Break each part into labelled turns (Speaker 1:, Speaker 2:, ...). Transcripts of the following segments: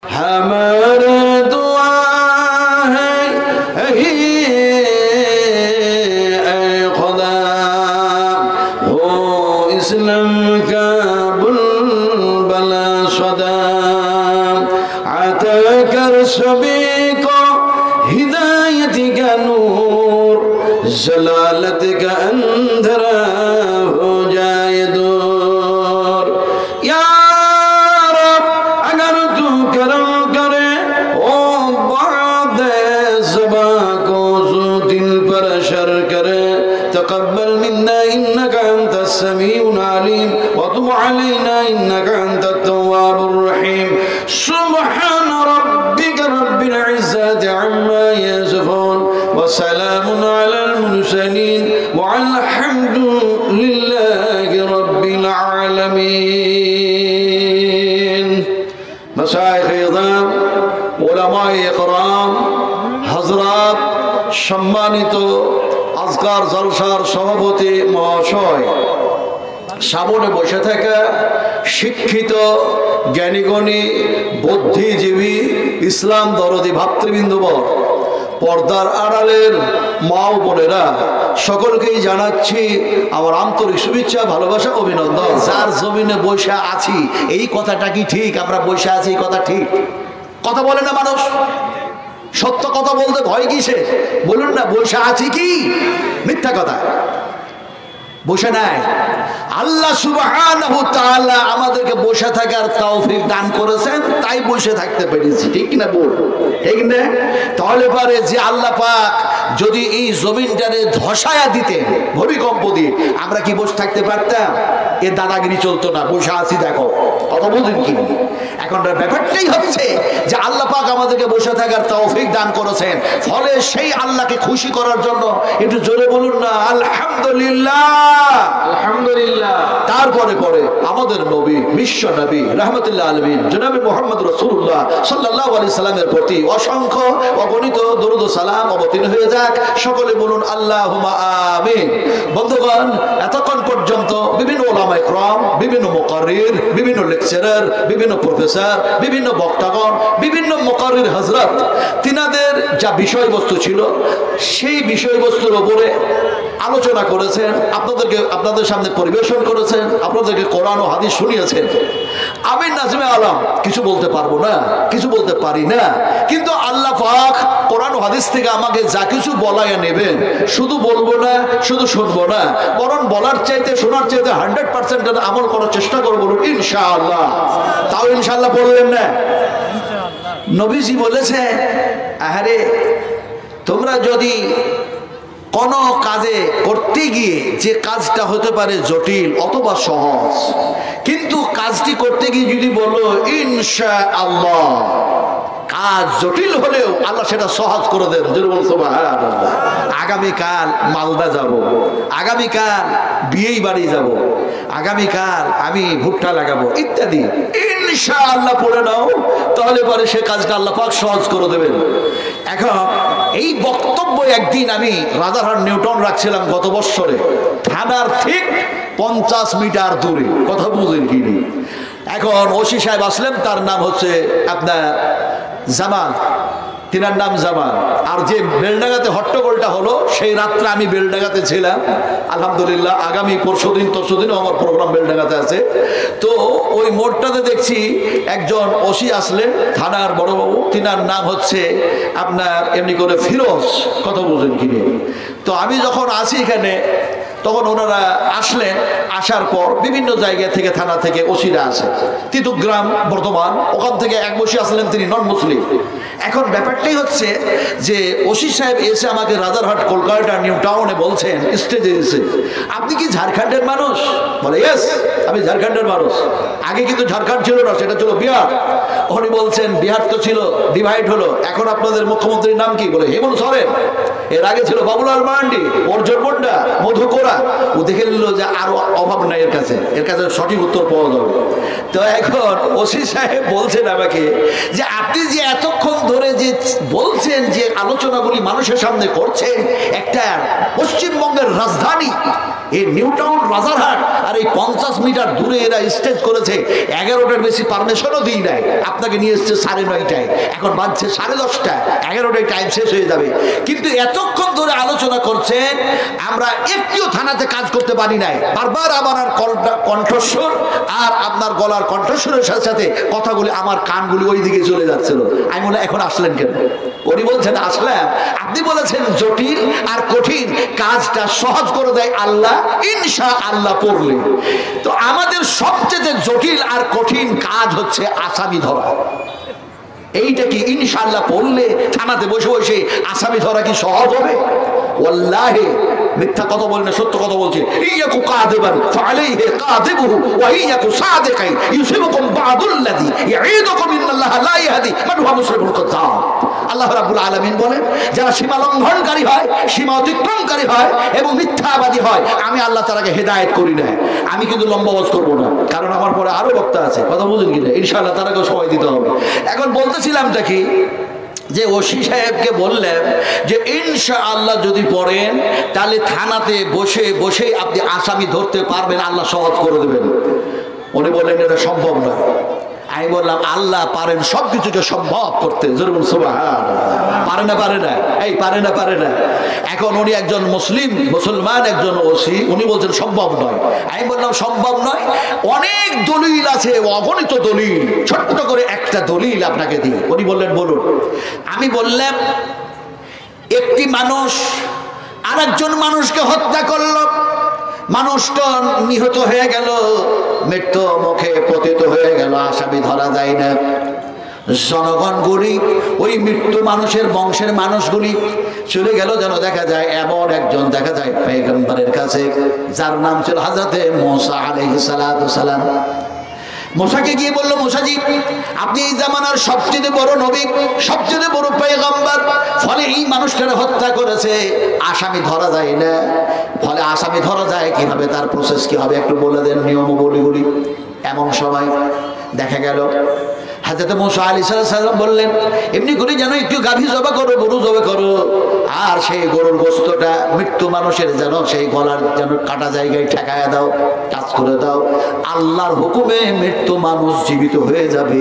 Speaker 1: हमारा दुआ है खुदा हो इस्लाम का बुलबुल सदा आता कर सभी को हिदायत का नूर जलालत का अंधेरा हो जाए दूर। या रब अगर तू करम करे ओ बाद ज़बा को जो दिल पर शर करे तक़ब्बल मिन्ना इन्नका अंतस समीउल अलीम व तुब अलैना इन्नका अंतत तव्वाबुर रहीम। सुब्हान रब्बिका रब्बिल इज़्ज़ति अम्मा यसिफून व सलामुन अलल मुरसलीन वल्हम्दुलिल्लाहि रब्बिल आलमीन। मशाइख़ इज़ाम, उलमाए इकराम, हज़रात, सम्मानित আজকার জলসার সভাপতি মহাশয়, সামনে বসে থাকা শিক্ষিত জ্ঞানীগণী বুদ্ধিজীবী ইসলাম দরদি ভাতৃবৃন্দবর, পর্দার আড়ালের মা ও বোনেরা, সকলকেই জানাচ্ছি আমার আন্তরিক শুভেচ্ছা, ভালোবাসা, অভিনন্দন। যার জমিনে বসে আছি এই কথাটা কি ঠিক? আমরা বসে আছি এই কথা ঠিক? কথা বলে না মানুষ? সত্য কথা বলতে ভয় কিসে? বলুন না, বসে আছি কি? মিথ্যা কথা। বসে নাই। আল্লাহ সুবহানাহু ওয়া তাআলা আমাদেরকে বসে থাকার তৌফিক দান করেছেন, তাই বসে থাকতে পেরেছি। ঠিক না বল? ঠিক না? তাহলে পারে যে আল্লাহ পাক যদি এই জমিনটারে ধসায়া দিতেন ভূমিকম্প দিয়ে, আমরা কি বসে থাকতে পারতাম? এ দাদাগিরি চলতো না। বসে আছি দেখো, কথা বলছেন কি? এখন ব্যাপারটাই হচ্ছে যে আল্লাহ পাক আমাদেরকে বসে থাকার তৌফিক দান করেছেন, ফলে সেই আল্লাহকে খুশি করার জন্য একটু জোরে বলুন না আলহামদুলিল্লাহ। আলহামদুলিল্লাহ। তারপরে পরে আমাদের নবী, বিশ্ব নবী রাহমাতুল্লাহ আলামিন জনাবে মুহাম্মদ রাসূলুল্লাহ সাল্লাল্লাহু আলাইহি সাল্লামের প্রতি অসংখ্য অগণিত দরুদ ও সালাম অবতীর্ণ হয়ে যাক। সকলে বলুন আল্লাহুম্মা আমিন। বন্ধুগণ, এতক্ষণ পর্যন্ত বিভিন্ন উলামায়ে কেরাম, বিভিন্ন মুকাররির, বিভিন্ন লেকচারার, বিভিন্ন প্রফেসর, বিভিন্ন বক্তাগণ, বিভিন্ন মুকাররির হযরত তিনাদের যা বিষয়বস্তু ছিল সেই বিষয়বস্তুর উপরে আলোচনা করেছেন, আপনাদের সামনে পরিবেশন করেছেন, আপনাদেরকে কোরআন ও হাদিস শুনিয়েছেন। আমি নাজমে আলম কিছু বলতে পারবো না, কিছু বলতে পারি না, কিন্তু আল্লাহ পাক কোরআন ও হাদিস থেকে আমাকে যা কিছু বলাইয়া নেবেন, শুধু বলবো না, শুধু শুনবো না, বরং বলার চাইতে শোনার চাইতে 100% আমল করার চেষ্টা করবো ইনশাআল্লাহ। তাও ইনশাআল্লাহ বললেন না? নবীজি বলেছে, আহারে তোমরা যদি কোন কাজে করতে গিয়ে যে কাজটা হতে পারে জটিল অথবা সহজ, কিন্তু কাজটি করতে গিয়ে যদি বলো ইনশাআল্লাহ, কাজ জটিল হলেও আল্লাহ সেটা সহজ করে দেন। সুবহানাল্লাহ। আগামীকাল মালদা যাব, আগামীকাল বিয়েই বাড়ি যাব, আগামীকাল আমি ভুট্টা লাগাবো ইত্যাদি, ইনশাআল্লাহ পড়ে নাও, তাহলে পরে সে কাজটা আল্লাহ পাক সহজ করে দেবেন। এখন এই বক্তব্য একদিন আমি রাজারহাট নিউটাউন রাখছিলাম গত বছরে, থানার ঠিক 50 মিটার দূরে। কথা বুঝেন কি? এখন ওসি সাহেব আসলেন, তার নাম হচ্ছে আপনার জামাল, তিনার নাম জামাল। আর যে বেলডাঙ্গাতে হট্টগোলটা হলো সেই রাত্রে আমি বেলডাঙ্গাতে ছিলাম। আলহামদুলিল্লাহ, আগামী পরশুদিনও আমার প্রোগ্রাম বেলডাঙ্গাতে আছে। তো ওই মোড়টাতে দেখছি একজন ওসি আসলেন, থানার বড়বাবু, তিনার নাম হচ্ছে আপনার এমনি করে ফিরোজ। কথা বুঝেন কি? তো আমি যখন আসি এখানে, তখন ওনারা আসলেন। আসার পর বিভিন্ন জায়গা থেকে, থানা থেকে ওসিরা আসে, তিতুগ্রাম, বর্ধমান, ওখান থেকে এক বসে আসলেন, তিনি নন মুসলিম। এখন ব্যাপারটাই হচ্ছে যে ওসি সাহেব এসে আমাকে রাজারহাট কলকাতা নিউ টাউনে বলছেন, স্টেজে এসে, আপনি কি ঝাড়খণ্ডের মানুষ? বলে ইয়েস, আমি ঝাড়খণ্ডের মানুষ। আগে কিন্তু ঝাড়খণ্ড ছিল না, সেটা ছিল বিহার। উনি বলছেন বিহার তো ছিল, ডিভাইড হলো, এখন আপনাদের মুখ্যমন্ত্রীর নাম কি? বলে হেমন্ত সোরেন। এর আগে ছিল বাবুলাল মারান্ডি, অর্জুন মুন্ডা, মধু কোরা। ও দেখে নিল যে আরো অভাব নাই এর কাছে সঠিক উত্তর পাওয়া যাবে। তো এখন ওসি সাহেব বলছেন আমাকে যে আপনি যে এতক্ষণ ধরে যে বলছেন যে আলোচনাগুলি মানুষের সামনে করছেন, একটা পশ্চিমবঙ্গের রাজধানী এই নিউ টাউন রাজারহাট, আর এই 50 মিটার দূরে এরা স্টেজ করেছে, 11টার বেশি পারমিশনও দিই নাই, আপনাকে নিয়ে এসছে 9:30, এখন বাজছে 10:30, 11টায় টাইম শেষ হয়ে যাবে। কিন্তু এতক্ষণ ধরে আলোচনা করছেন, আমরা একটিও থানাতে কাজ করতে পারি নাই। বারবার আমার কণ্ঠস্বর আর আপনার গলার কণ্ঠস্বরের সাথে সাথে কথাগুলি আমার কানগুলি ওই দিকে চলে যাচ্ছিল। আমি বলে এখন আসলেন কেন? উনি বলছেন আসলাম, আপনি বলেছেন জটিল আর কঠিন কাজটা সহজ করে দেয় আল্লাহ ইনশাআল্লাহ পড়লে। তো আমাদের সবচেয়ে জটিল আর কঠিন কাজ হচ্ছে আসামি ধরা। এইটা কি ইনশাআল্লাহ পড়লে থানাতে বসে বসে আসামি ধরা কি সহজ হবে? ওয়াল্লাহি মিথ্যা কথা বলেন না, সত্য কথা বলছে। ইয়াকু কাযিবান ফাআলাইহি কাযিবুহু ওয়া ইয়াকু সাদিকান ইউসিবুকুম বা'দুল্লাযী ইয়াঈদুকুম ইন্নাল্লাহা লা ইয়াহদি মান হুয়া মুসরিফুন কাযাব। আল্লাহ রাব্বুল আলামিন বলেন, যারা সীমা লঙ্ঘনকারী হয়, সীমা অতিক্রমকারী হয় এবং মিথ্যাবাদী হয়, আমি আল্লাহ তাআলাকে হেদায়েত করি না। আমি কিন্তু লম্বাবাজ করব না, কারণ আমার পরে আরো বক্তা আছে, কথা বুঝেন কিনা? ইনশাআল্লাহ তাআলাকে সময় দিতে হবে। এখন বলতেছিলামটা কি, যে ওসি সাহেবকে বললেন যে ইনশাআল্লাহ যদি পড়েন তাহলে থানাতে বসে বসে আপনি আসামি ধরতে পারবেন, আল্লাহ সহজ করে দেবেন। উনি বললেন এটা সম্ভব না। আমি বললাম আল্লাহ পারেন সবকিছুকে সম্ভব করতে। জরুর সুবহানাল্লাহ। পারে না? পারে না? এই পারে না? পারে না? এখন উনি একজন মুসলমান একজন ওসি, উনি বলছেন সম্ভব নয়। আমি বললাম সম্ভব নয়, অনেক দলিল আছে, অগণিত দলিল, ছোট্ট করে একটা দলিল আপনাকে দিই। উনি বললেন বলুন। আমি বললাম একটি মানুষ আরেকজন মানুষকে হত্যা করলো, মানুষটা নিহত হয়ে গেল, মৃত্যু মুখে পতিত হয়ে গেল, আসামি ধরা যায় না। জনগণগুলি ওই মৃত্যু মানুষের বংশের মানুষগুলি চলে গেল, যেন দেখা যায় এমন একজন দেখা যায় পয়গম্বরের কাছে, যার নাম ছিল হযরতে মূসা আলাইহিস সালাতু সালাম। মূসাকে গিয়ে বলল, মূসাজি আপনি এই জামানার সবচেয়ে বড় নবী, সবচেয়ে বড় পয়গম্বর, ফলে এই মানুষটাকে হত্যা করেছে, আসামি ধরা যায় না। ফলে আসামি ধরা যায় কিভাবে, তার প্রসেস কি হবে একটু বলে দেন, নিয়মাবলীগুলি। এমন সময় দেখা গেল হযরত মূসা আলাইহিস সালাম বললেন, এমনি করে যেন একটু গাভী জবা করো, গরু জবা করো, আর সেই গরুর গোশতটা মৃত্যু মানুষের যেন সেই গলার যেন কাটা জায়গায় ঠেকায়া দাও, টাচ করে দাও। আল্লাহর হুকুমে মৃত্যু মানুষ জীবিত হয়ে যাবে,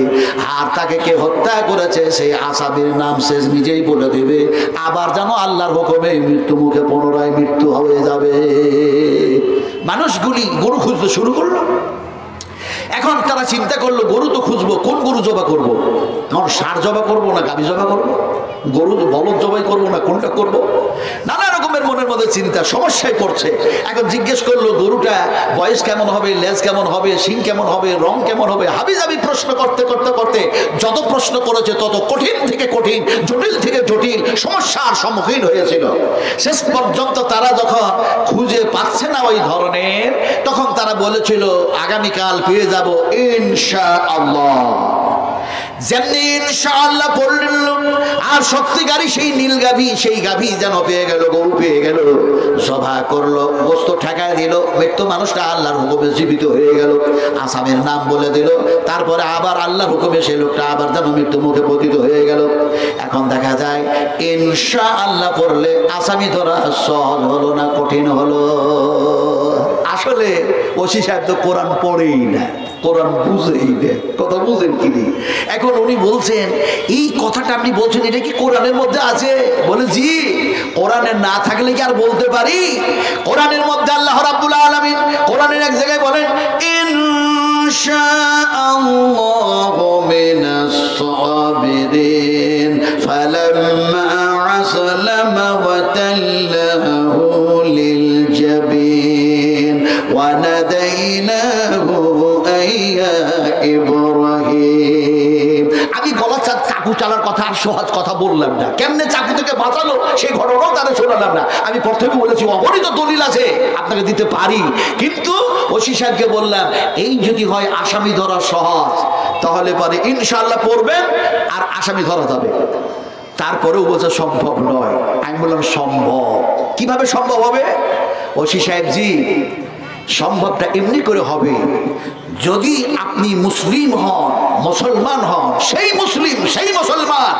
Speaker 1: আর তাকে কে হত্যা করেছে সেই আসামির নাম সে নিজেই বলে দেবে, আবার যেন আল্লাহর হুকুমে মৃত্যু মুখে পুনরায় মৃত্যু হয়ে যাবে। মানুষগুলি গরু খুঁজতে শুরু করলো। এখন তারা চিন্তা করলো গরু তো খুঁজবো, কোন গরু জবা করবো? কারণ ষাঁড় জবা করবো না গাভী জবা করবো, গরু বলদ জবাই করবো না কোনটা করবো? নানা রকমের মনের মধ্যে চিন্তা, সমস্যায় পড়ছে। এখন জিজ্ঞেস করলো গরুটা বয়স কেমন হবে, লেজ কেমন হবে, শিং কেমন হবে, রং কেমন হবে, হাবিজাবি প্রশ্ন করতে করতে করতে যত প্রশ্ন করেছে তত কঠিন থেকে কঠিন, জটিল থেকে জটিল সমস্যার সম্মুখীন হয়েছিল। শেষ পর্যন্ত তারা যখন খুঁজে পাচ্ছে না ওই ধরনের, তখন তারা বলেছিল আগামীকাল পেয়ে যাব ইনশাআল্লাহ। যেমনি ইনশাআল্লাহ পড়লেন, আর সত্যিকারই সেই নীল গাভী, সেই গাভী যেন পেয়ে গেল, গরু পেয়ে গেল, সভা করলো, গোস্ত ঠেকায় দিল, মৃত্যু মানুষটা আল্লাহর হুকুমে জীবিত হয়ে গেল, আসামের নাম বলে দিল, তারপরে আবার আল্লাহর হুকুমে সেই লোকটা আবার যেন মৃত্যু মুখে পতিত হয়ে গেল। এখন দেখা যায় ইনশাআল্লাহ পড়লে আসামি ধরা সহজ হলো না কঠিন হলো? আসলে ওসি সাহেব তো কোরআন পড়েই না, কোরআন বুঝেই না, কথা বুঝেন কি? এখন উনি বলছেন এই কথাটা আপনি বলছেন এটা কি কোরআনের মধ্যে আছে? বলে জি, কোরআনে না থাকলে কি আর বলতে পারি? কোরআনের মধ্যে আল্লাহ রাব্বুল আলামিন কোরআনের এক জায়গায় বলেন ইনশাআল্লাহু মিনাস সাবিরিন ফালাম্মা আসালামা ওয়া তাল্লাহু লিল জাবিন ওয়া নাদাইনাহু আইয়া ইব্রাহিম। আমি গলা চাকু চালার কথা আর সহজ কথা বললাম না, কেমনে চাকু থেকে বাঁচালো সেই ঘটনাও তারা শোনালাম না। আমি প্রথমে বলেছি অগণিত দলিল আছে আপনাকে দিতে পারি, কিন্তু ওসি সাহেবকে বললাম এই যদি হয় আসামি ধরা সহজ, তাহলে পরে ইনশাআল্লাহ পড়বেন আর আসামি ধরা যাবে। তারপরেও বলছে সম্ভব নয়। আমি বললাম সম্ভব, কিভাবে সম্ভব হবে? ওসি সাহেব জি, সম্ভবটা এমনি করে হবে যদি আপনি মুসলিম হন, মুসলমান হন, সেই মুসলিম সেই মুসলমান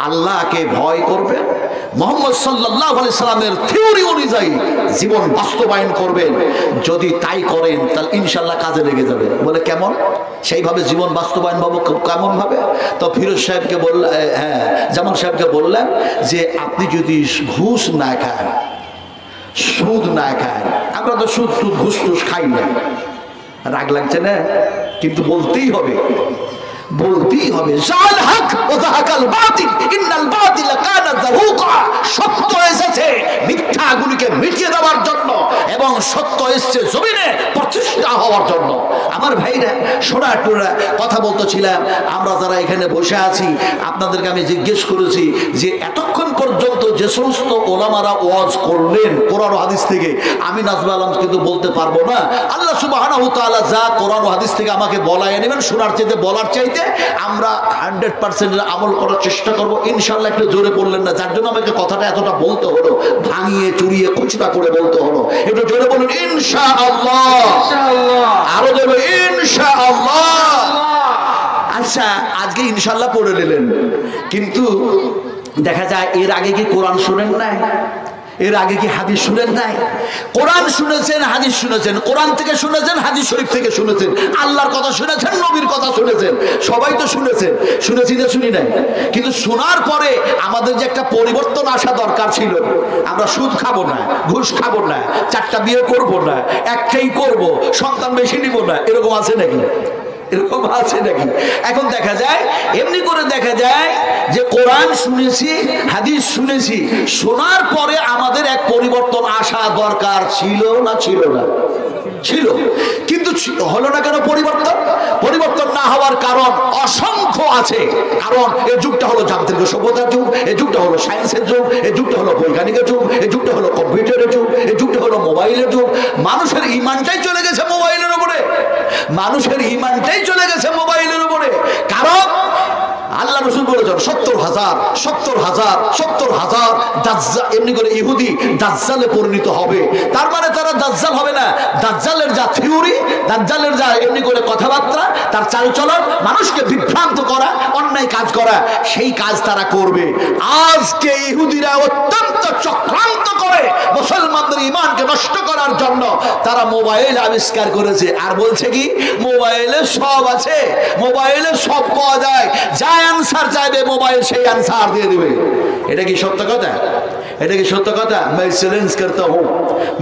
Speaker 1: আল্লাহকে ভয় করবেন, মুহাম্মদ সাল্লাল্লাহু আলাইহি সাল্লামের থিওরি অনুযায়ী জীবন বাস্তবায়ন করবেন। যদি তাই করেন তাহলে ইনশাআল্লাহ কাজে লেগে যাবে। বলে কেমন? সেইভাবে জীবন বাস্তবায়ন পাবো কেমন ভাবে? তো ফিরোজ সাহেবকে বললেন, হ্যাঁ জামাল সাহেবকে বললেন যে আপনি যদি ঘুষ না খান, সুদ না খান, আমরা তো সুদ টুদ ঘুষ টুস খাই না, রাগ লাগছে না, কিন্তু বলতেই হবে, বলতেই হবে। জাল হক ওয়া যাহাকাল বাতিল ইন্নাল বাতিলা কানা যাহুকা। সত্য এসেছে মিথ্যাগুলিকে মিটিয়ে দেওয়ার জন্য, এবং সত্য এসেছে জমিনে প্রতিষ্ঠা হওয়ার জন্য। আমার ভাইরা সোনার টুরা কথা বলতেছিলাম, আমরা যারা এখানে বসে আছি আপনাদেরকে আমি জিজ্ঞেস করেছি যে এতক্ষণ পর্যন্ত যে সমস্ত ওলামারা ওয়াজ করলেন কোরআন ও হাদিস থেকে, আমি নাজমা আলম কিন্তু বলতে পারবো না। আল্লাহ সুবহানাহু ওয়া তাআলা যা কোরআন ও হাদিস থেকে আমাকে বলায় নেবেন, শোনার চাইতে বলার চাইতে আমরা 100% আমল করার চেষ্টা করব ইনশাআল্লাহ। একটু জোরে বললেন না, যার জন্য আমাকে কথাটা এতটা বলতে হলো, ভাঙিয়ে চুরিয়ে খুচরা করে বলতে হলো। একটু জোরে বলুন ইনশাআল্লাহ, আরো জোরে ইনশাআল্লাহ। আচ্ছা, আজকে ইনশাআল্লাহ পড়ে নিলেন, কিন্তু দেখা যায় এর আগে কি কোরআন শুনেন নাই? এর আগে কি হাদিস শুনেন নাই? কোরআন শুনেছেন, হাদিস শুনেছেন, কোরআন থেকে শুনেছেন, হাদিস শরীফ থেকে শুনেছেন, আল্লাহর কথা শুনেছেন, নবীর কথা শুনেছেন, সবাই তো শুনেছেন, শুনেছি না শুনি নাই? কিন্তু শোনার পরে আমাদের যে একটা পরিবর্তন আসা দরকার ছিল, আমরা সুদ খাবো না, ঘুষ খাবো না, 4টা বিয়ে করবো না, একটাই করব, সন্তান বেশি নিব না, এরকম আছে নাকি? এরকম আছে নাকি? এখন দেখা যায়, এমনি করে দেখা যায় যে কোরআন শুনেছি, হাদিস শুনেছি, শোনার পরে আমাদের এক পরিবর্তন আসা দরকার ছিল না ছিল না? ছিল, কিন্তু হলো না কেন পরিবর্তন? পরিবর্তন না হওয়ার কারণ অসংখ্য আছে। কারণ এই যুগটা হলো যান্ত্রিক সভ্যতার যুগ, এই যুগটা হলো সায়েন্সের যুগ, এই যুগটা হলো বৈজ্ঞানিকের যুগ, এই যুগটা হলো কম্পিউটারের যুগ, এই যুগটা হলো মোবাইলের যুগ। মানুষের ইমানটাই চলে গেছে মোবাইলের উপরে, মানুষের ইমানটাই চলে গেছে মোবাইলের উপরে। কারণ আল্লাহ রাসূল বলেছেন 70,000 দাজ্জাল, এমনি করে ইহুদি দাজ্জালে পরিণত হবে। তার মানে তারা দাজ্জাল হবে না, দাজ্জালের যা থিওরি, দাজ্জালের যা এমনি করে কথাবার্তা, তার চালচলন, মানুষকে বিভ্রান্ত করা, অন্যায় কাজ করা, সেই কাজ তারা করবে। আজকে ইহুদিরা অত্যন্ত চক্রান্ত করে মুসলমানদের ঈমানকে নষ্ট করার জন্য তারা মোবাইল আবিষ্কার করেছে। আর বলছে কি মোবাইলে সব আছে, মোবাইলে সব পাওয়া যায়, যা आंसर चाहे मोबाइल से आंसर दे देवे। এটা কি সত্য কথা? এটা কি সত্য কথা? मैं চ্যালেঞ্জ करता हूं,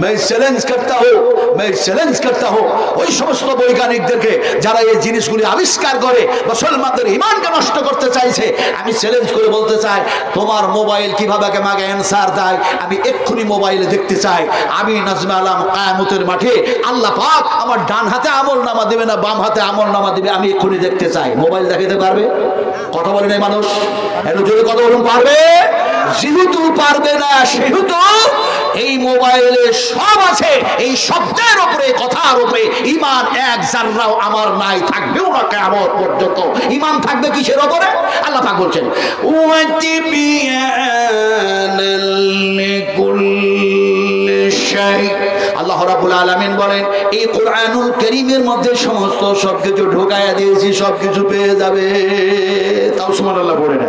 Speaker 1: मैं চ্যালেঞ্জ करता हूं, मैं চ্যালেঞ্জ करता हूं ওই সমস্ত বৈজ্ঞানিকদেরকে যারা এই জিনিসগুলি আবিষ্কার করে মুসলমানদের ঈমানকে নষ্ট করতে চাইছে। আমি চ্যালেঞ্জ করে বলতে চাই, তোমার মোবাইল কিভাবে আমাকে অ্যানসার দেয় আমি এক্ষুনি মোবাইলে দেখতে চাই। আমি নাজমা আলম কিয়ামতের মাঠে আল্লাহ পাক আমার ডান হাতে আমলনামা দিবে না বাম হাতে আমলনামা দিবে, আমি এক্ষুনি দেখতে চাই। মোবাইল দেখাতে পারবে? কথা বলে নাই মানুষ, এত জোরে কথা বলুন পারবে? যেহেতু পারবে না সেহেতু এই মোবাইলে সব আছে, এই শব্দের উপরে কথার উপরে ঈমান এক জাররাও আমার নাই, থাকবেও না কিয়ামত পর্যন্ত। ঈমান থাকবে কিসের উপরে? আল্লাহ পাক বলছেন ওয়াতিবিয়ানাল লিকুল্লি শাই। আল্লাহ রাব্বুল আলামিন বলেন এই কোরআনুল কারীমের মধ্যে সমস্ত সবকিছু ঢোকায়া দিয়েছি, সবকিছু পেয়ে যাবে। তাও সুবহানাল্লাহ পড়ে না,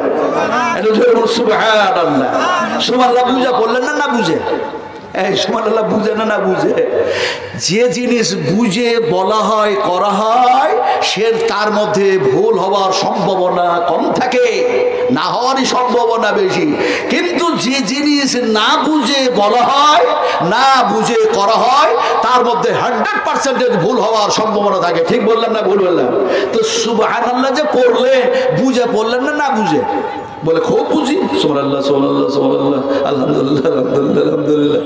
Speaker 1: এটা জোরে বলুন সুবহানাল্লাহ। সুবহানাল্লাহ বুঝা বললেন না, না বুঝে? এই সুবহানাল্লাহ বুঝে না, না বুঝে? যে জিনিস বুঝে বলা হয় করা হয় সে তার মধ্যে ভুল হওয়ার সম্ভাবনা কম থাকে, না হওয়ারই সম্ভাবনা বেশি। কিন্তু যে জিনিস না বুঝে বলা হয়, না বুঝে করা হয়, তার মধ্যে 100% ভুল হওয়ার সম্ভাবনা থাকে। ঠিক বললাম না ভুল বললাম? তো সুবহানাল্লাহ যে পড়লেন, বুঝে পড়লেন না, না বুঝে? বলে খুব বুঝি, সুবহানাল্লাহ সুবহানাল্লাহ সুবহানাল্লাহ আলহামদুলিল্লাহ আলহামদুলিল্লাহ আলহামদুলিল্লাহ।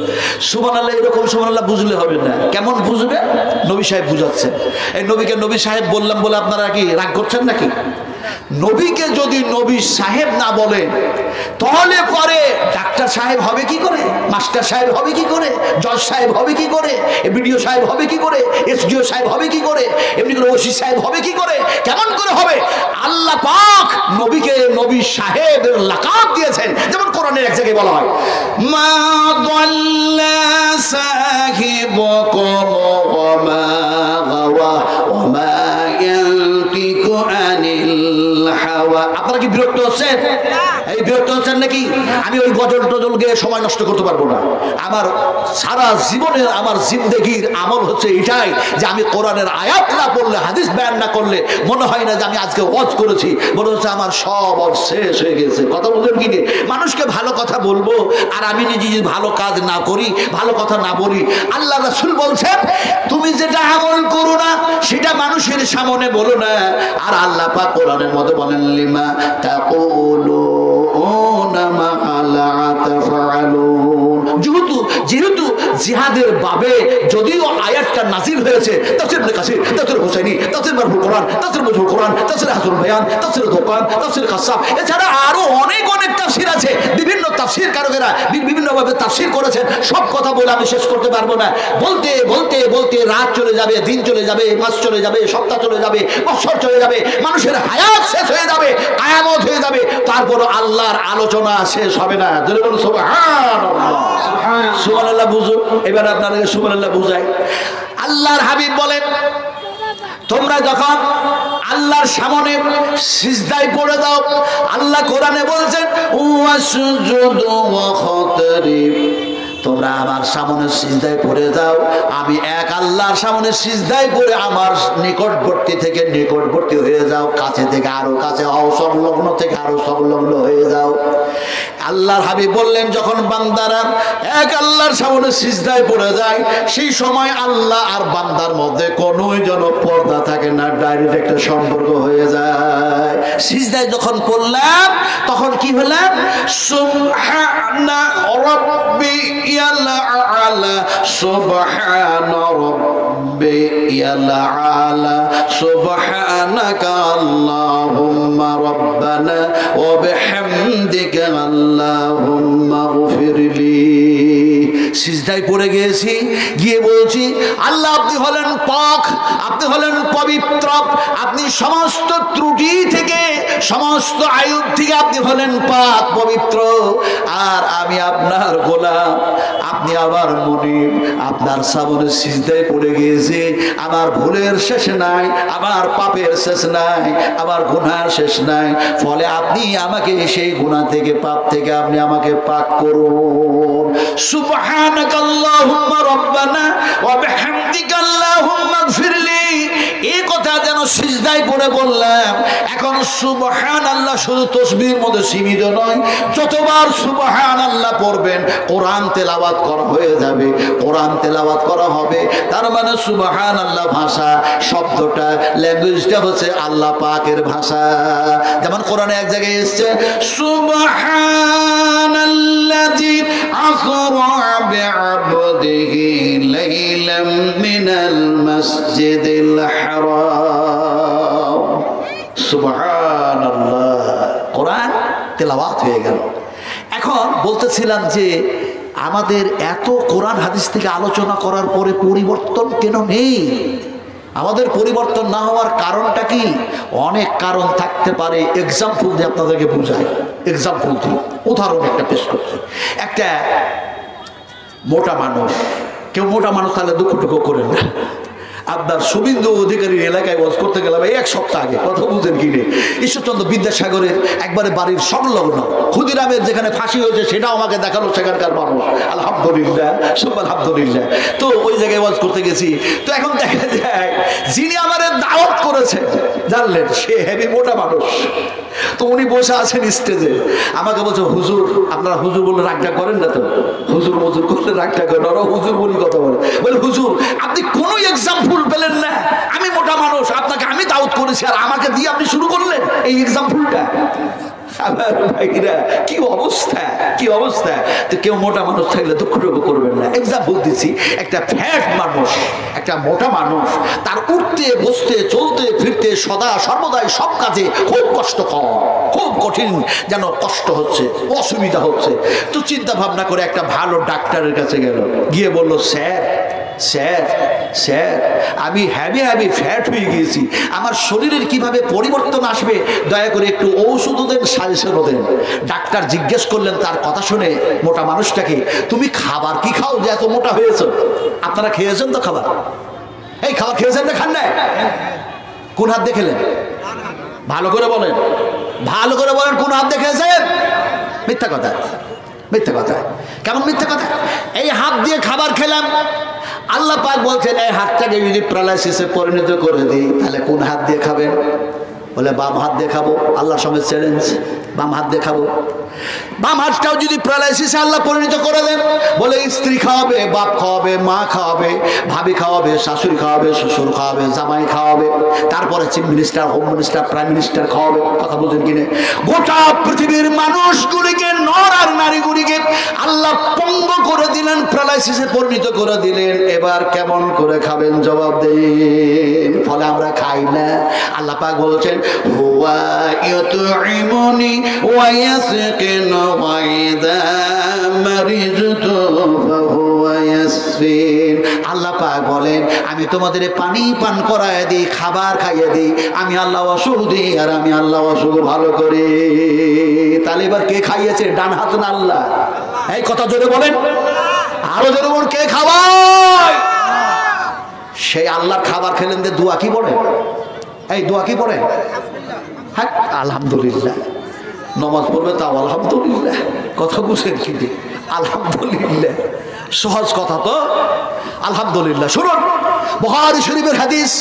Speaker 1: সুবহানাল্লাহ এরকম সুবহানাল্লাহ বুঝলে হবে না। কেমন বুঝবে? নবী সাহেব বুঝাচ্ছেন। এই নবীকে নবী সাহেব বললাম বলে আপনারা কি রাগ করছেন নাকি? নবীকে যদি নবী সাহেব না বলেন তাহলে পরে ডাক্তার সাহেব হবে কি করে, মাস্টার সাহেব হবে কি করে, জজ সাহেব হবে কি করে, বিডিও সাহেব হবে কি করে, এসডিও সাহেব হবে কি করে, এমনি করে ওসি সাহেব হবে কি করে, কেমন করে হবে? আল্লাহ পাক নবীকে নবী সাহেবের লাকাব দিয়েছেন। যেমন কোরআনের এক জায়গায় বলা হয় মা দাল্লা সাহিবুকুম ওয়া মা গাওয়া ওয়া মা ইয়ানতিকু আনিল হাওয়া আপনারা কি বিরক্ত হচ্ছেন? এই বিরক্ত হচ্ছেন নাকি? আমি ওই গজল টজল গিয়ে সময় নষ্ট করতে পারবো না। আমার সারা জীবনের আমার জিন্দেগির আমল হচ্ছে এটাই যে আমি কোরআনের আয়াত না পড়লে, হাদিস বয়ান না করলে মনে হয় না যে আমি আজকে ওয়াজ করেছি, মনে হচ্ছে আমার সব শেষ হয়ে গেছে। কথা বলছেন কি? মানুষকে ভালো কথা বলবো আর আমি নিজে যদি ভালো কাজ না করি, ভালো কথা না বলি। আল্লাহ রাসূল বলছেন তুমি যেটা আমল করো না সেটা মানুষের সামনে বলো না। আর আল্লাহ পাক কোরআনের মধ্যে বলেন লিমা তাকুলুনা মা লা তাফআলুন। যেহেতু জিহাদের বাবে যদিও আয়াতটা নাজিল হয়েছে, তাফসীর ইবনে কাসির, তাফসীর হুসাইনি, তাফসীর মারফুল কোরআন, তাফসীর মুজহুল কোরআন, তাফসীর হাসুল বায়ান, তাফসীর দোকান, তাফসীর কাসাব, এছাড়া আরো অনেক তাফসীর আছে। বিভিন্ন তাফসীর কারকেরা বিভিন্নভাবে তাফসীর করেছেন। সব কথা বলে আমি শেষ করতে পারবো না। বলতে বলতে বলতে রাত চলে যাবে, দিন চলে যাবে, মাস চলে যাবে, সপ্তাহ চলে যাবে, বছর চলে যাবে, মানুষের হায়াত শেষ হয়ে যাবে, কিয়ামত হয়ে যাবে, তারপর আল্লাহর আলোচনা শেষ হবে না। জোরে বলুন সুবহানাল্লাহ। সুবহানাল্লাহ বুঝো। এবার আপনাদেরকে সুবহানাল্লাহ বুঝাই। আল্লাহর হাবিব বলেন তোমরা যখন আল্লাহর সামনে সিজদায় পড়ে দাও, আল্লাহ কোরআনে বলছেন ওয়াসজুদু ওয়াখতারিব, তোমরা আমার সামনে সিজদায় পড়ে যাও। আমি এক আল্লাহর সামনে সিজদায় পড়ে আমার নিকটবর্তী থেকে নিকটবর্তী হয়ে যাও, কাছে থেকে আরো কাছে হও, সংলগ্ন থেকে আরো সংলগ্ন হয়ে যাও। আল্লাহর হাবিব বললেন যখন বান্দারা এক আল্লাহর সামনে সিজদায় পড়ে যায়, সেই সময় আল্লাহ আর বান্দার মধ্যে কোনো যেন পর্দা থাকে না, ডাইরেক্ট একটা সম্পর্ক হয়ে যায়। সিজদায় যখন পড়লাম তখন কি হলাম? সুবহানা রাব্বিয়াল আ'লা, সুবহানা রাব্বিয়াল আ'লা, সুবহানাকা আল্লাহুম্মা রাব্বানা ওয়া বিহামদিকা আল্লাহুম্মা গফিরলি। সিজদায় পড়ে গিয়েছি, গিয়ে বলছি আল্লাহ আপনি হলেন পাক, আপনি হলেন পবিত্র, আপনি সমস্ত ত্রুটি থেকে, সমস্ত আয়ুব থেকে আপনি হলেন পাক পবিত্র। আর আমি আপনার গোলাম, আপনি আমার মুনিব, আপনার সামনে সিজদায় পড়ে গিয়েছি। আমার ভুলের শেষ নাই, আমার পাপের শেষ নাই, আমার গুনার শেষ নাই। ফলে আপনি আমাকে সেই গুনাহ থেকে, পাপ থেকে আপনি আমাকে পাক করুন। সুবহানাকাল্লাহুম্মা রাব্বানা ওয়া বিহামদিকা আল্লাহুম্মা গফিরলি। এই কথা যেন সিজদায় পড়ে বললাম। এখন সুবহানাল্লাহ শুধু তাসবিহের মধ্যে সীমিত নয়, যতবার সুবহানাল্লাহ পড়বেন কোরআন তেলাওয়াত করা হয়ে যাবে, কোরআন তেলাওয়াত করা হবে। তার মানে সুবহানাল্লাহ ভাষা, শব্দটা, ল্যাঙ্গুয়েজটা হচ্ছে আল্লাহ পাকের ভাষা। যেমন কোরআনে এক জায়গায় এসেছে সুবহানাল্লাযী আসরা বি'আবদিহি লাইলাম মিনাল মাসজিদিল হারাম। সুবহানাল্লাহ, কোরআন তেলাওয়াত হয়ে গেল। এখন বলতেছিলাম যে আমাদের এত কোরআন হাদিস থেকে আলোচনা করার পরে পরিবর্তন কেন নেই? আমাদের পরিবর্তন না হওয়ার কারণটা কি? অনেক কারণ থাকতে পারে। এক্সাম্পল দিয়ে আপনাদেরকে বুঝাই। এক্সাম্পল দিয়ে উদাহরণ একটা পেশ করছি। একটা মোটা মানুষ, কেউ মোটা মানুষ তাহলে দুঃখ টুকু করেন না। আপনার শুভেন্দু অধিকারীর এলাকায় ওয়াজ করতে গেলাম এই এক সপ্তাহ আগে, কথা বুঝেন কি নেই, ঈশ্বরচন্দ্র বিদ্যাসাগরের একবারে বাড়ির সংলগ্ন ক্ষুদিরামের যেখানে ফাঁসি হয়েছে সেটাও আমাকে দেখালো সেখানকার মানুষ। আলহামদুলিল্লাহ, সব আলহামদুলিল্লাহ। তো ওই জায়গায় ওয়াজ করতে গেছি। তো এখন দেখা যায় যিনি আমার দাওয়াত করেছেন জানলেন সে হেভি মোটা মানুষ। তো উনি বসে আছেন স্টেজে, আমাকে বলছে হুজুর, আপনারা হুজুর বলে রাগটা করেন না তো? হুজুর মজুর করলে রাগটা করেন, ওরা হুজুর বলি কথা বলে। বলে হুজুর আপনি কোনো এক্সাম্পল পেলেন না, আমি মোটা মানুষ, আপনাকে আমি দাওয়াত করেছি আর আমাকে দিয়ে আপনি শুরু করলেন এই এক্সাম্পলটা। আমার ভাইরা কি অবস্থা, কি অবস্থা। তো কেউ মোটা মানুষ থাকলে দুঃখ করবেন না। এক্সাম্পল দিচ্ছি, একটা ফ্যাট মানুষ, একটা মোটা মানুষ, তার উঠতে বসতে চলতে ফিরতে সদা সর্বদাই সব কাজে খুব কষ্টকর, খুব কঠিন, যেন কষ্ট হচ্ছে, অসুবিধা হচ্ছে। তো চিন্তা ভাবনা করে একটা ভালো ডাক্তারের কাছে গেল, গিয়ে বলল স্যার স্যার স্যার আমি হ্যাভি ফ্যাট হয়ে গিয়েছি, আমার শরীরের কিভাবে পরিবর্তন আসবে দয়া করে একটু ঔষধ দেন, সাজেশনও দেন। ডাক্তার জিজ্ঞেস করলেন তার কথা শুনে মোটা মানুষটাকে, তুমি খাবার কি খাও যে এত মোটা হয়েছো? আপনারা খেয়েছেন তো খাবার? এই খাবার খেয়েছেন না, খান না? কোন হাত দেখেলেন? ভালো করে বলেন। ভালো করে বলেন, কোন হাত দেখেছেন? মিথ্যা কথা, মিথ্যা কথা। কেমন মিথ্যা কথা? এই হাত দিয়ে খাবার খেলাম, আল্লাহ পাক বলছেন এই হাতটাকে যদি প্যারালাইসিসে পরিণত করে দিই তাহলে কোন হাত দিয়ে খাবেন? বলে বাম হাত দিয়ে খাবো। আল্লাহর সঙ্গে চ্যালেঞ্জ, বাম হাত দিয়ে খাবো। বাম হাতটাও যদি প্যারালাইসিসে আল্লাহ পরিণত করে দেন, বলে স্ত্রী খাওয়াবে, বাপ খাওয়াবে, মা খাওয়াবে, ভাবি খাওয়াবে, শাশুড়ি খাওয়াবে, শ্বশুর খাওয়াবে, জামাই খাওয়াবে, তারপরে chief minister, home minister, prime minister খাওয়াবে। কথা বুঝেন কিনে? গোটা পৃথিবীর মানুষগুলিকে, নর আর নারীগুলিকে আল্লাহ পঙ্গ করে দিলেন, প্যারালাইসিসে পরিণত করে দিলেন। এবার কেমন করে খাবেন? জবাব দেন। ফলে আমরা খাই না। আল্লাহ পাক বলছেন হুয়া ইউতঈমুনি ওয়া ইয়াসকিনু ওয়া ইযা মারিজতু ফাহুয়া ইয়াসফিন। আল্লাহ পাক বলেন আমি তোমাদের পানি পান করায় দিই, খাবার খাইয়ে দিই। আমি আল্লাহ অসুখ দিই আর আমি আল্লাহ অসুখ ভালো করি। তাহলে এবার কে খাইয়েছে? ডান হাত না আল্লাহ? এই কথা জোরে বলেন, আরো জোরে বলুন, কে খাওয়ায়? সেই আল্লাহর খাবার খেলেন যে দোয়া কি পড়েন? এই দোয়া কি পড়েন? হ্যাঁ আলহামদুলিল্লাহ। নমাজ পড়বে তাও আলহামদুলিল্লাহ। কথা বুঝেন কি? আলহামদুলিল্লাহ সহজ কথা তো, আলহামদুলিল্লাহ। শুনুন বুখারী শরীফের হাদিস,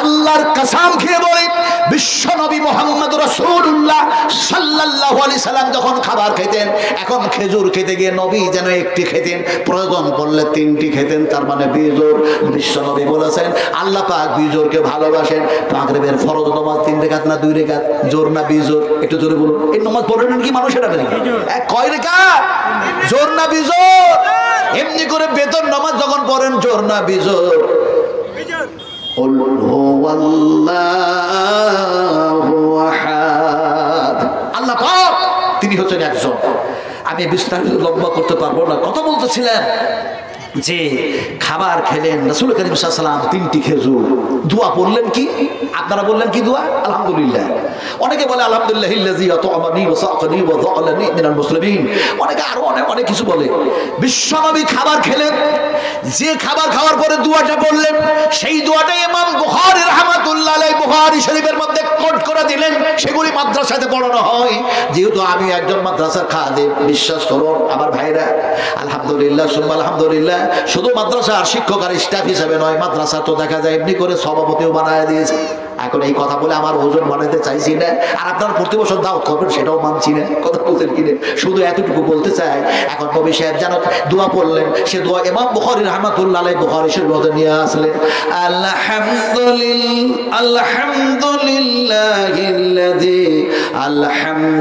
Speaker 1: আল্লাহর কসম খেয়ে বলি বিশ্ব নবী মুহাম্মদ রাসূলুল্লাহ সাল্লাল্লাহু আলাইহি সাল্লাম যখন খাবার খেতেন, এখন খেজুর খেতে গিয়ে নবী যেন একটি খেতেন, প্রয়োজন পড়লে তিনটি খেতেন, তার মানে বিজোর। বিশ্ব নবী বলেছেন আল্লাহ পাক বিজোরকে ভালোবাসেন। মাগরিবের ফরজ নামাজ 3 রাকাত না 2 রাকাত? জোর না বিজোর? একটু জোরে বলুন। এই নামাজ পড়েন কি মানুষেরা নাকি? কয় রাকাত? জোর না বিজোর? এমনি করে বেতন নামাজ যখন পড়েন জোর না বিজোর? আল্লাহ পাক তিনি হচ্ছেন একজন। আমি বিস্তারিত লম্বা করতে পারবো না। কথা বলতেছিলেন যে খাবার খেলেন রাসূল করিম সাল্লাল্লাহু আলাইহি ওয়াসাল্লাম 3টি খেজুর। দোয়া পড়লেন কি? আপনারা বললেন কি দোয়া? আলহামদুলিল্লাহ। অনেকে বলে আলহামদুলিল্লাহিল্লাযী আত'আমানি ওয়া সাকানি ওয়া জাআলানি মিনাল মুসলিমিন। অনেকে আরো অনেক কিছু বলে। বিশ্বনবী খাবার খেলেন, যে খাবার খাওয়ার পরে দোয়াটা পড়লেন, সেই দোয়াটা ইমাম বুখারী রাহমাতুল্লাহ আলাইহি বুখারী শরীফের মধ্যে কোট করে দিলেন। সেগুলি মাদ্রাসাতে পড়ানো হয়। যেহেতু আমি একজন মাদ্রাসার খাদেম, বিশ্বাস করুন আমার ভাইরা, আলহামদুলিল্লাহ সুম্মা আলহামদুলিল্লাহ, শুধু মাদ্রাসার শিক্ষক আর স্টাফ হিসেবে নয়, মাদ্রাসা তো দেখা যায় এমনি করে সভাপতিও বানায় দিয়েছে। এখন এই কথা বলে আমার ওজন বানাতে চাইছি না, আর আপনার প্রতি বছর দাওয়াত করবেন সেটাও মানছি না। কথা বলছেন কিনে? শুধু এতটুকু বলতে চাই, এখন নবী সাহেব যেন দোয়া পড়লেন, সে দোয়া ইমাম বুখারী রাহমাতুল্লাহ আলাইহি বুখারী শরীফের মধ্যে নিয়ে আসলেন।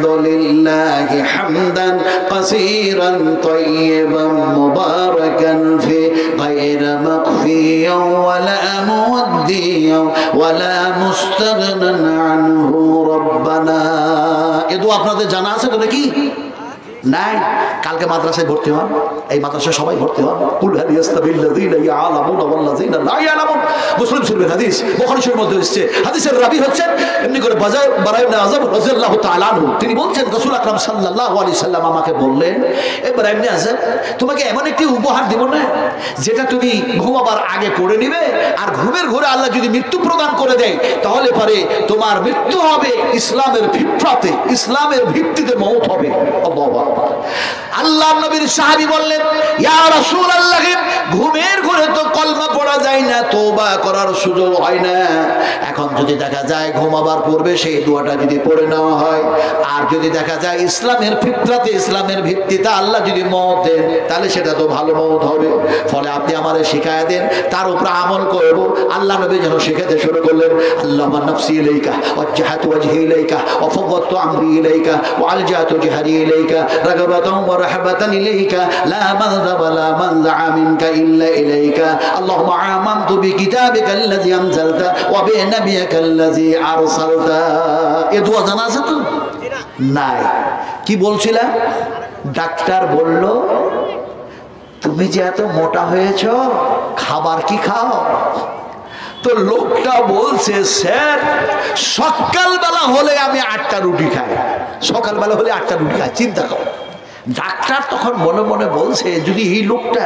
Speaker 1: আলহামদুলিল্লাহি হামদান কাসীরান তাইয়িবান মুবারাকান ফি গায়রা মাকফিয়ান ওয়ালা মুওয়াদ্দিয়ান ওয়ালা মুস্তাগনান আনহু রাব্বানা। এ দোয়া আপনাদের জানা আছে তো নাকি? নাই? কালকে মাদ্রাসায় ভর্তি হন, এই মাদ্রাসায় সবাই ভর্তি হন। কুল হাল ইয়াস্তাবিল্লাযীনা ইয়ালামুনা ওয়াল্লাযীনা লা ইয়ালামুন। মুসলিম শরীফের হাদিস, বুখারী শরীফের মধ্যে এসেছে। হাদিসের রাবী হচ্ছেন এমনি করে বারা ইবনে আযব রাদিয়াল্লাহু তাআলা আনহু। তিনি বলছেন রাসূল আকরাম সাল্লাল্লাহু আলাইহি সাল্লাম আমাকে বললেন, বারা ইবনে আযব, তোমাকে এমন একটি উপহার দিব না যেটা তুমি ঘুমাবার আগে পড়ে নিবে, আর ঘুমের ঘরে আল্লাহ যদি মৃত্যু প্রদান করে দেয় তাহলে পরে তোমার মৃত্যু হবে ইসলামের ভিত্তিতে, ইসলামের ভিত্তিতে মওত হবে। আল্লাহু আকবার। আল্লাহ নবীর সাহাবী বললেন, ইয়া রাসূলুল্লাহ, ঘুমের ঘরে তো কলমা পড়া যায় না, তওবা করার সুযোগ হয় না। এখন যদি দেখা যায় ঘুমাবার পূর্বে সেই দোয়াটা যদি পড়ে নেওয়া হয়, আর যদি দেখা যায় ইসলামের ফিতরাতে, ইসলামের ভিত্তিতে আল্লাহ যদি মওত দেন, তাহলে সেটা তো ভালো মওত হবে। ফলে আপনি আমাদের শিখায়া দেন, তার উপর আমল করব। আল্লাহ নবী যেন শিখাতে শুরু করলেন, আল্লাহুম্মা নাফসি ইলাইকা ওয়াজহাতু ওয়াজহি ইলাইকা ওয়া ফাওয়াদতু আমরি ইলাইকা ওয়া আলজাতু জিহাদি ইলাইকা রাগাবাতান ওয়া রাহবাতান ইলাইকা লা মালজা ওয়া লা মানজা মিনকা ইল্লা ইলাইকা। আল্লাহুম্মা আমানতু বিকিতাবিকা আল্লাযী আনজালতা ওয়া বিনাবিয়িকা আল্লাযী আরসালতা। এই দোয়া জানা আছে তো? নাই। কি বলছিলাম? ডাক্তার বলল তুমি যে এত মোটা হয়েছ, খাবার কি খাও? তো লোকটা বলছে, স্যার সকালবেলা হলে আমি 8টা রুটি খাই, সকালবেলা হলে 8টা রুটি খাই। চিন্তা করো, ডাক্তার তখন মনে মনে বলছে, যদি এই লোকটা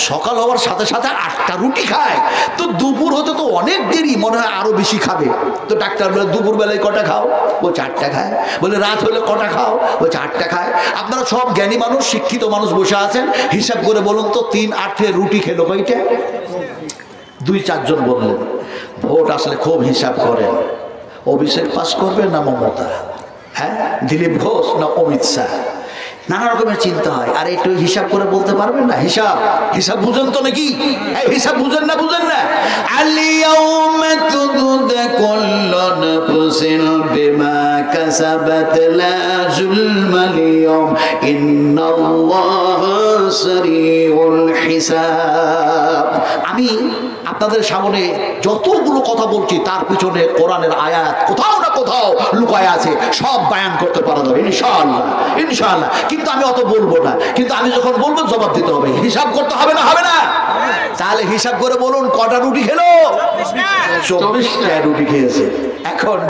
Speaker 1: সকাল হওয়ার সাথে সাথে 8টা রুটি খায় তো দুপুর হতে তো অনেক দেরি, মনে হয় আরো বেশি খাবে। তো ডাক্তার বলে, দুপুর বেলায় কটা খাও? ও 4টা খায়। বলে রাত হলে কটা খাও? ও 4টা খায়। আপনারা সব জ্ঞানী মানুষ, শিক্ষিত মানুষ বসে আছেন, হিসাব করে বলুন তো 3 8 রুটি খেলো কয়টা? 2-4 জন বললেন। ভোট আসলে খুব হিসাব করেন, অভিষেক পাস করবে না মমতা, হ্যাঁ দিলীপ ঘোষ না অমিত শাহ, নানা রকমের চিন্তা হয়। আর একটু হিসাব করে বলতে পারবেন না? হিসাব হিসাব বুঝেন তো নাকি? হিসাব বুঝেন না? বুঝেন না? আল-ইয়াউমা তুজজা কুল্লু নাফসিন বিমা কাসাবাত লা যুলমা আল-ইয়াউম ইন্নাল্লাহা সারিউল হিসাব। আমি আপনাদের সামনে যতগুলো কথা বলছি তার পিছনে কোরআনের আয়াত কোথাও না কোথাও লুকায় আছে, সব বয়ান করতে পারা যাবে ইনশাআল্লাহ, ইনশাআল্লাহ। কিন্তু আমি অত বলবো না, কিন্তু আমি যখন বলবো জবাব দিতে হবে, হিসাব করতে হবে না? হবে না? তাহলে হিসাব করে বলুন কটা রুটি খেলো? 24টা রুটি খেয়েছে। এখন